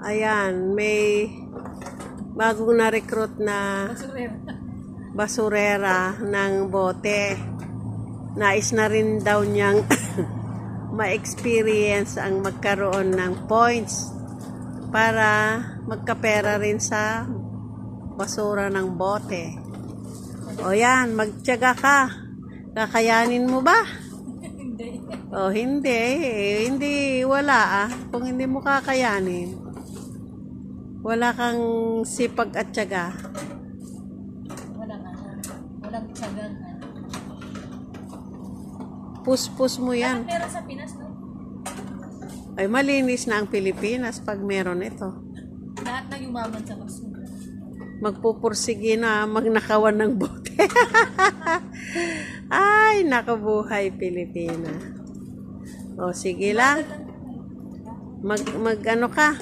Ayan, may bagong na-recruit na basurera ng bote. Nais na rin daw niyang ma-experience ang magkaroon ng points para magkapera rin sa basura ng bote. O yan, magtiyaga ka. Kakayanin mo ba? Hindi. O hindi. Hindi, wala Kung hindi mo kakayanin, wala kang sipag at tiyaga. Walang tiyagang. Pus-pus mo yan. Meron sa Pinas, no? Ay, malinis na ang Pilipinas pag meron ito. Lahat na yumaman sa basura. Magpupursige na magnakawan ng bote. Ay, nakabuhay Pilipina. O, sige lang. Mag ano ka?